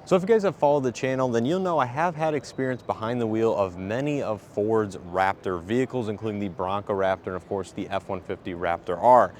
So if you guys have followed the channel, then you'll know I have had experience behind the wheel of many of Ford's Raptor vehicles, including the Bronco Raptor and of course the F-150 Raptor R.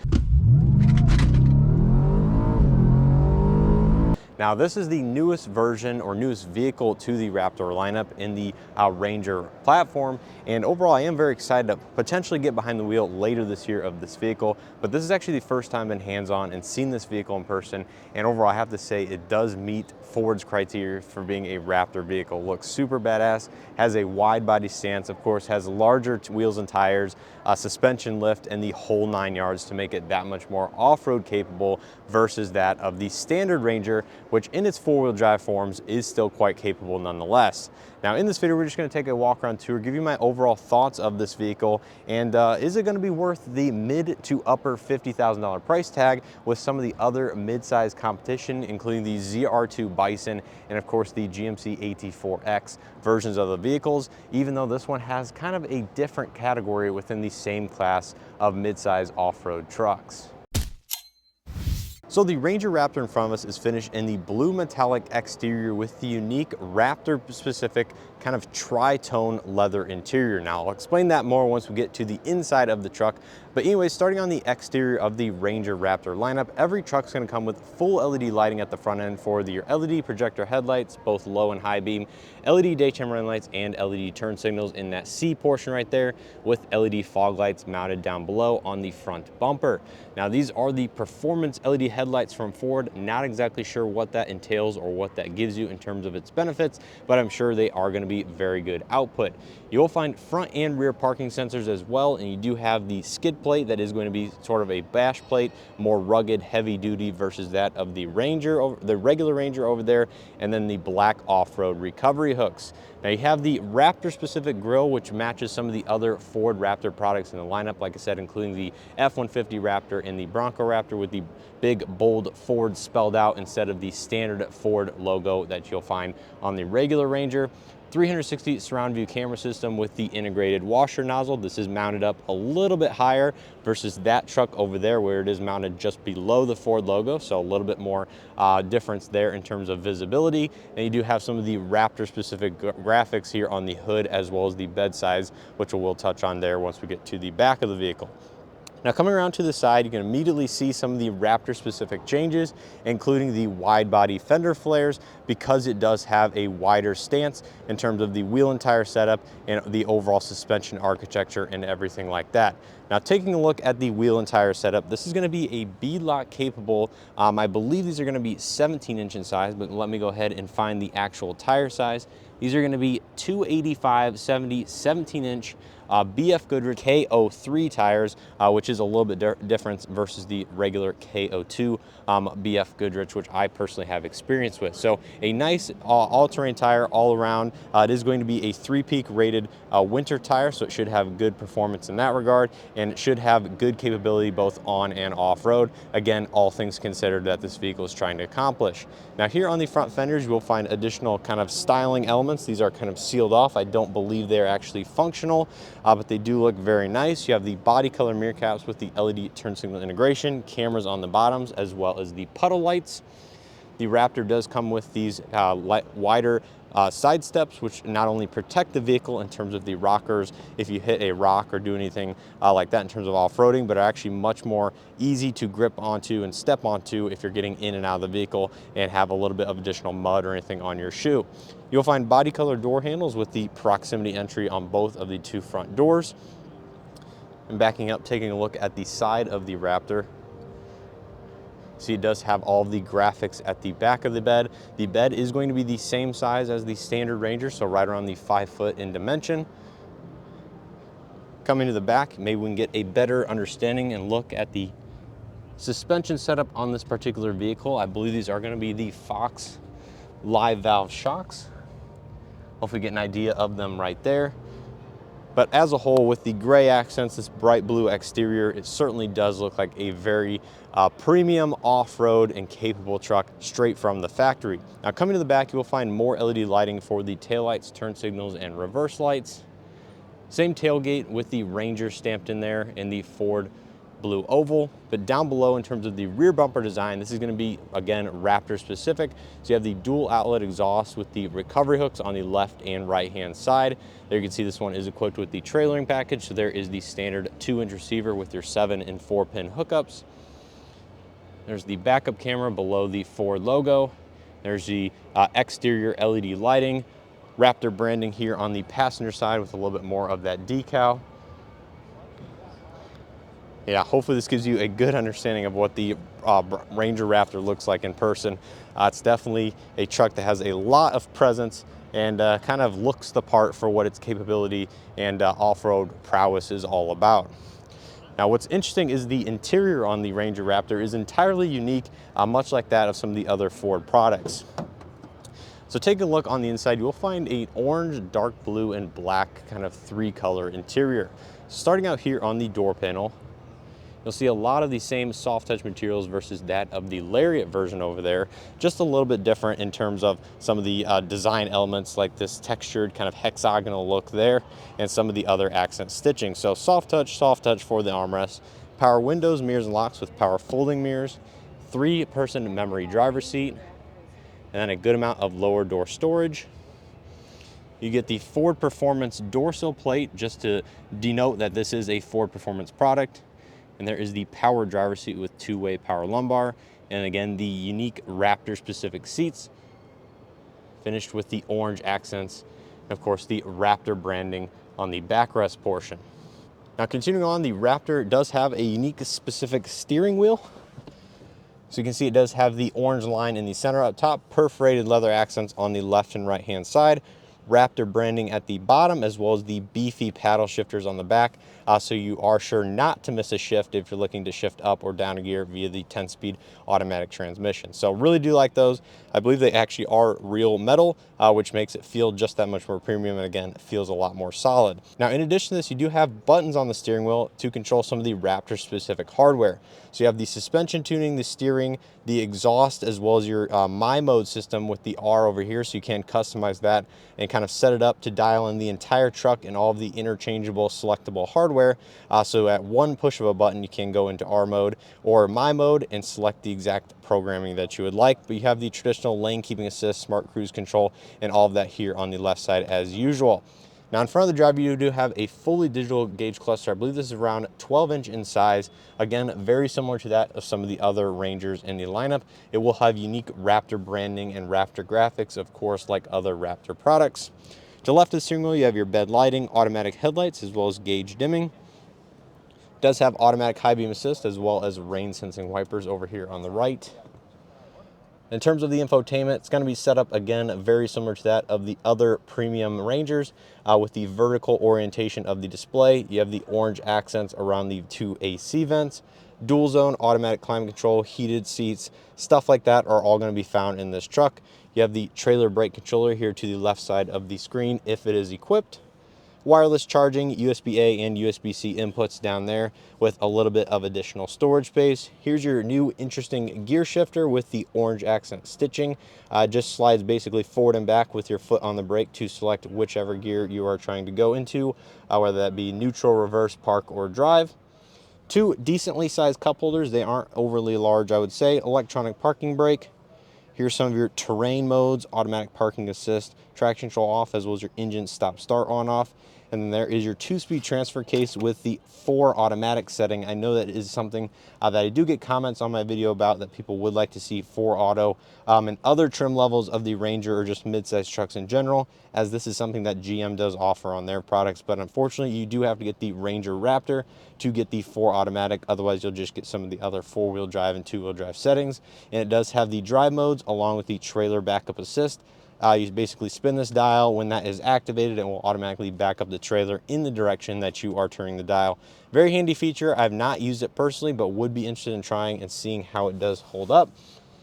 Now this is the newest version or newest vehicle to the Raptor lineup in the Ranger platform, and overall I am very excited to potentially get behind the wheel later this year of this vehicle, but this is actually the first time I've been hands-on and seen this vehicle in person, and overall I have to say it does meet Ford's criteria for being a Raptor vehicle. Looks super badass, has a wide body stance, of course has larger wheels and tires, suspension lift, and the whole 9 yards to make it that much more off-road capable versus that of the standard Ranger, which in its four-wheel drive forms is still quite capable nonetheless. Now in this video, we're just gonna take a walk around tour, give you my overall thoughts of this vehicle, and is it gonna be worth the mid to upper $50,000 price tag with some of the other mid-size competition, including the ZR2 Bison and of course the GMC AT4X versions of the vehicles, even though this one has kind of a different category within the same class of mid-size off-road trucks. So the Ranger Raptor in front of us is finished in the blue metallic exterior with the unique Raptor specific kind of tri-tone leather interior. Now I'll explain that more once we get to the inside of the truck. But anyways, starting on the exterior of the Ranger Raptor lineup, every truck's gonna come with full LED lighting at the front end for your LED projector headlights, both low and high beam, LED daytime running lights, and LED turn signals in that C portion right there, with LED fog lights mounted down below on the front bumper. Now these are the performance LED headlights from Ford. Not exactly sure what that entails or what that gives you in terms of its benefits, but I'm sure they are going to be very good output. You'll find front and rear parking sensors as well, and you do have the skid plate that is going to be sort of a bash plate, more rugged, heavy duty versus that of the Ranger, the regular Ranger over there, and then the black off-road recovery hooks. Now you have the Raptor specific grille, which matches some of the other Ford Raptor products in the lineup, like I said, including the F-150 Raptor and the Bronco Raptor, with the big bold Ford spelled out instead of the standard Ford logo that you'll find on the regular Ranger. 360 surround view camera system with the integrated washer nozzle. This is mounted up a little bit higher versus that truck over there where it is mounted just below the Ford logo, so a little bit more difference there in terms of visibility. And you do have some of the Raptor specific graphics here on the hood as well as the bed size, which we'll touch on there once we get to the back of the vehicle. Now coming around to the side, you can immediately see some of the Raptor specific changes, including the wide body fender flares, because it does have a wider stance in terms of the wheel and tire setup and the overall suspension architecture and everything like that. Now taking a look at the wheel and tire setup, this is going to be a beadlock capable, I believe these are going to be 17-inch in size, but let me go ahead and find the actual tire size. These are going to be 285/70 17-inch BF Goodrich KO3 tires, which is a little bit different versus the regular KO2 BF Goodrich, which I personally have experience with. So a nice all-terrain tire all around. It is going to be a 3-peak rated winter tire, so it should have good performance in that regard, and it should have good capability both on and off-road. Again, all things considered that this vehicle is trying to accomplish. Now here on the front fenders, you will find additional kind of styling elements. These are kind of sealed off. I don't believe they're actually functional, but they do look very nice. You have the body color mirror caps with the LED turn signal integration, cameras on the bottoms, as well as the puddle lights. The Raptor does come with these wider side steps, which not only protect the vehicle in terms of the rockers if you hit a rock or do anything like that in terms of off-roading, but are actually much more easy to grip onto and step onto if you're getting in and out of the vehicle and have a little bit of additional mud or anything on your shoe. You'll find body color door handles with the proximity entry on both of the two front doors. And backing up, taking a look at the side of the Raptor, so it does have all of the graphics at the back of the bed. The bed is going to be the same size as the standard Ranger, so right around the 5 foot in dimension. Coming to the back, maybe we can get a better understanding and look at the suspension setup on this particular vehicle. I believe these are going to be the Fox live valve shocks. Hopefully get an idea of them right there. But as a whole, with the gray accents, this bright blue exterior, it certainly does look like a very premium off-road and capable truck straight from the factory. Now coming to the back, you will find more LED lighting for the taillights, turn signals, and reverse lights. Same tailgate with the Ranger stamped in there and the Ford blue oval. But down below, in terms of the rear bumper design, this is going to be, again, Raptor specific. So you have the dual outlet exhaust with the recovery hooks on the left and right hand side. There you can see this one is equipped with the trailering package. So there is the standard 2-inch receiver with your 7 and 4-pin hookups. There's the backup camera below the Ford logo. There's the exterior LED lighting, Raptor branding here on the passenger side with a little bit more of that decal. Yeah, hopefully this gives you a good understanding of what the Ranger Raptor looks like in person. It's definitely a truck that has a lot of presence and kind of looks the part for what its capability and off-road prowess is all about. Now, what's interesting is the interior on the Ranger Raptor is entirely unique, much like that of some of the other Ford products. So take a look on the inside, you'll find an orange, dark blue, and black kind of 3-color interior. Starting out here on the door panel, you'll see a lot of the same soft touch materials versus that of the Lariat version over there. Just a little bit different in terms of some of the design elements, like this textured kind of hexagonal look there, and some of the other accent stitching. So soft touch for the armrest, power windows, mirrors, and locks with power folding mirrors, 3-person memory driver seat, and then a good amount of lower door storage. You get the Ford Performance door sill plate just to denote that this is a Ford Performance product. And there is the power driver seat with 2-way power lumbar. And again, the unique Raptor specific seats, finished with the orange accents. And of course, the Raptor branding on the backrest portion. Now, continuing on, the Raptor does have a unique specific steering wheel. So you can see it does have the orange line in the center up top, perforated leather accents on the left and right hand side, Raptor branding at the bottom, as well as the beefy paddle shifters on the back, so you are sure not to miss a shift if you're looking to shift up or down a gear via the 10-speed automatic transmission. So really do like those. I believe they actually are real metal, which makes it feel just that much more premium, and again, it feels a lot more solid. Now, in addition to this, you do have buttons on the steering wheel to control some of the Raptor specific hardware. So you have the suspension tuning, the steering, the exhaust, as well as your My Mode system with the R over here, so you can customize that and kind of set it up to dial in the entire truck and all of the interchangeable selectable hardware. So at one push of a button, you can go into R mode or My Mode and select the exact programming that you would like. But you have the traditional lane keeping assist, smart cruise control, and all of that here on the left side as usual. Now, in front of the driver, you do have a fully digital gauge cluster. I believe this is around 12-inch in size. Again, very similar to that of some of the other Rangers in the lineup. It will have unique Raptor branding and Raptor graphics, of course, like other Raptor products. To the left of the steering wheel, you have your bed lighting, automatic headlights, as well as gauge dimming. It does have automatic high beam assist, as well as rain sensing wipers over here on the right. In terms of the infotainment, it's going to be set up, again, very similar to that of the other premium Rangers, with the vertical orientation of the display. You have the orange accents around the 2 AC vents, dual zone, automatic climate control, heated seats, stuff like that are all going to be found in this truck. You have the trailer brake controller here to the left side of the screen if it is equipped. Wireless charging, USB-A and USB-C inputs down there with a little bit of additional storage space. Here's your new interesting gear shifter with the orange accent stitching. Just slides basically forward and back with your foot on the brake to select whichever gear you are trying to go into, whether that be neutral, reverse, park, or drive. 2 decently sized cup holders. They aren't overly large, I would say. Electronic parking brake. Here's some of your terrain modes: automatic parking assist, traction control off, as well as your engine stop start on off. And then there is your 2-speed transfer case with the 4 automatic setting. I know that is something that I do get comments on my video about, that people would like to see 4 auto and other trim levels of the Ranger or just midsize trucks in general, as this is something that GM does offer on their products. But unfortunately, you do have to get the Ranger Raptor to get the 4 automatic. Otherwise, you'll just get some of the other 4-wheel drive and 2-wheel drive settings. And it does have the drive modes along with the trailer backup assist. You basically spin this dial. When that is activated, it will automatically back up the trailer in the direction that you are turning the dial. Very handy feature. I've not used it personally, but would be interested in trying and seeing how it does hold up.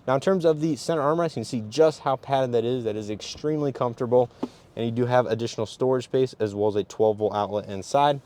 Now, in terms of the center armrest, you can see just how padded that is. That is extremely comfortable. And you do have additional storage space, as well as a 12-volt outlet inside.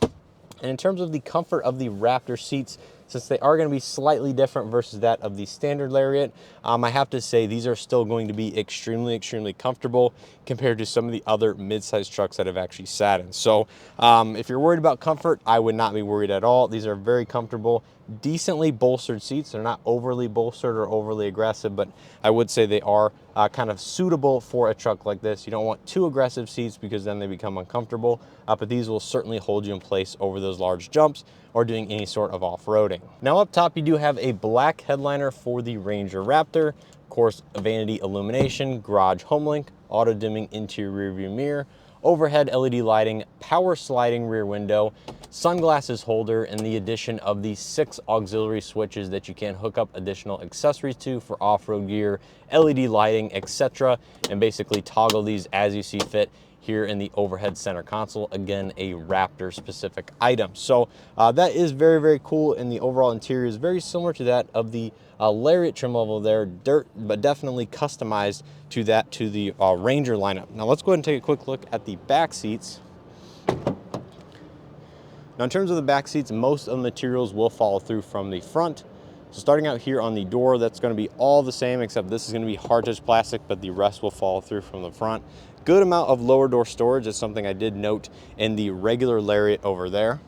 And in terms of the comfort of the Raptor seats, since they are going to be slightly different versus that of the standard Lariat, I have to say these are still going to be extremely, extremely comfortable compared to some of the other mid-size trucks that I've actually sat in. So if you're worried about comfort, I would not be worried at all. These are very comfortable, decently bolstered seats. They're not overly bolstered or overly aggressive, but I would say they are kind of suitable for a truck like this. You don't want too aggressive seats because then they become uncomfortable, but these will certainly hold you in place over those large jumps or doing any sort of off-roading. Now up top, you do have a black headliner for the Ranger Raptor. Of course, vanity illumination, garage home link, auto dimming interior rear view mirror, overhead LED lighting, power sliding rear window, sunglasses holder, and the addition of the 6 auxiliary switches that you can hook up additional accessories to for off-road gear, LED lighting, etc., and basically toggle these as you see fit here in the overhead center console. Again, a Raptor specific item. So that is very, very cool, and the overall interior is very similar to that of the Lariat trim level there, but definitely customized to that, to the Ranger lineup. Now let's go ahead and take a quick look at the back seats. Now in terms of the back seats, most of the materials will follow through from the front. So starting out here on the door, that's going to be all the same, except this is going to be hard touch plastic, but the rest will follow through from the front. Good amount of lower door storage is something I did note in the regular Lariat over there.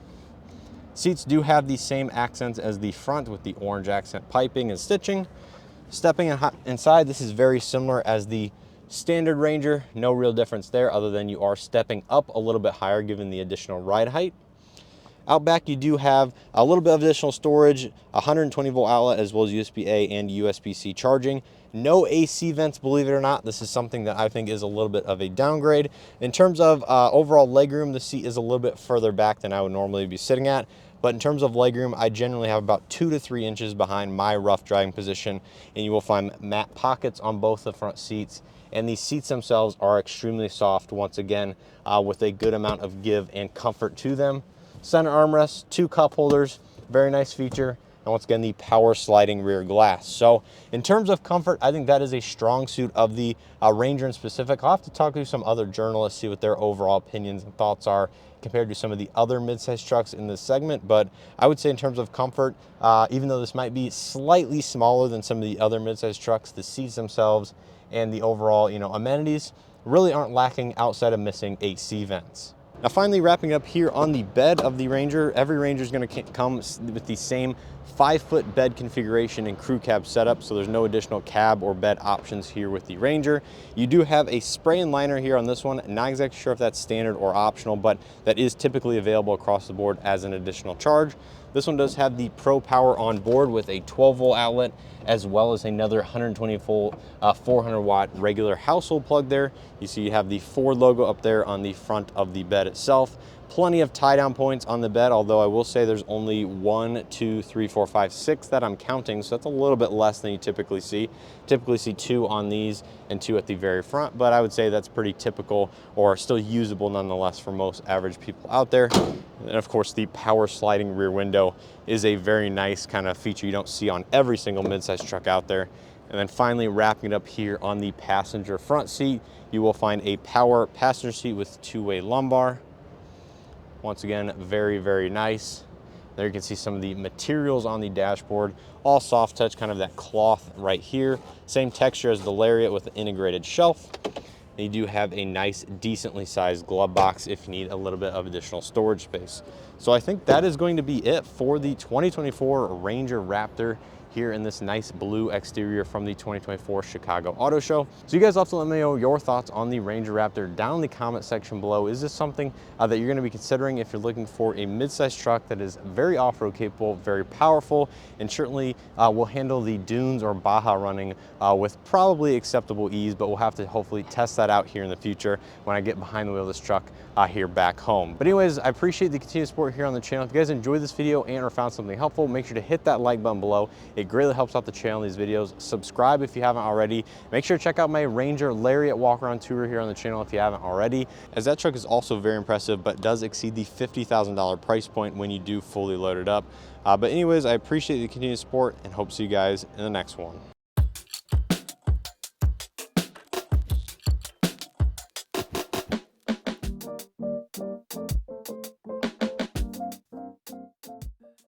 Seats do have the same accents as the front with the orange accent piping and stitching. Stepping inside, this is very similar as the standard Ranger. No real difference there other than you are stepping up a little bit higher given the additional ride height. Out back, you do have a little bit of additional storage, 120 volt outlet, as well as USB-A and USB-C charging. No AC vents, believe it or not. This is something that I think is a little bit of a downgrade. In terms of overall legroom, the seat is a little bit further back than I would normally be sitting at. But in terms of legroom, I generally have about 2 to 3 inches behind my rough driving position, and you will find matte pockets on both the front seats. And these seats themselves are extremely soft, once again, with a good amount of give and comfort to them. Center armrest, 2 cup holders, very nice feature, and once again the power sliding rear glass. So in terms of comfort, I think that is a strong suit of the Ranger in specific. I'll have to talk to some other journalists, see what their overall opinions and thoughts are compared to some of the other midsize trucks in this segment. But I would say in terms of comfort, even though this might be slightly smaller than some of the other midsize trucks, the seats themselves and the overall amenities really aren't lacking outside of missing AC vents. Now finally, wrapping up here on the bed of the Ranger, every Ranger is going to come with the same 5-foot bed configuration and crew cab setup, so there's no additional cab or bed options here with the Ranger. You do have a spray and liner here on this one. Not exactly sure if that's standard or optional, but that is typically available across the board as an additional charge. This one does have the Pro Power on board with a 12 volt outlet, as well as another 120 volt 400 watt regular household plug there. You see you have the Ford logo up there on the front of the bed itself. Plenty of tie down points on the bed, although I will say there's only 1, 2, 3, 4, 5, 6 that I'm counting, so that's a little bit less than you typically see. Typically see 2 on these and 2 at the very front, but I would say that's pretty typical or still usable nonetheless for most average people out there. And of course, the power sliding rear window is a very nice kind of feature you don't see on every single midsize truck out there. And then finally, wrapping it up here on the passenger front seat, you will find a power passenger seat with 2-way lumbar. Once again, very, very nice. There you can see some of the materials on the dashboard, all soft touch, kind of that cloth right here. Same texture as the Lariat with the integrated shelf. And you do have a nice, decently sized glove box if you need a little bit of additional storage space. So I think that is going to be it for the 2024 Ranger Raptor here in this nice blue exterior from the 2024 Chicago Auto Show. So you guys have to let me know your thoughts on the Ranger Raptor down in the comment section below. Is this something that you're gonna be considering if you're looking for a mid-size truck that is very off-road capable, very powerful, and certainly will handle the dunes or Baja running with probably acceptable ease, but we'll have to hopefully test that out here in the future when I get behind the wheel of this truck here back home. But anyways, I appreciate the continued support here on the channel. If you guys enjoyed this video and or found something helpful, make sure to hit that like button below. It greatly helps out the channel in these videos. Subscribe if you haven't already. Make sure to check out my Ranger Lariat walk-around tour here on the channel if you haven't already, as that truck is also very impressive, but does exceed the $50,000 price point when you do fully load it up. But anyways, I appreciate the continued support and hope to see you guys in the next one.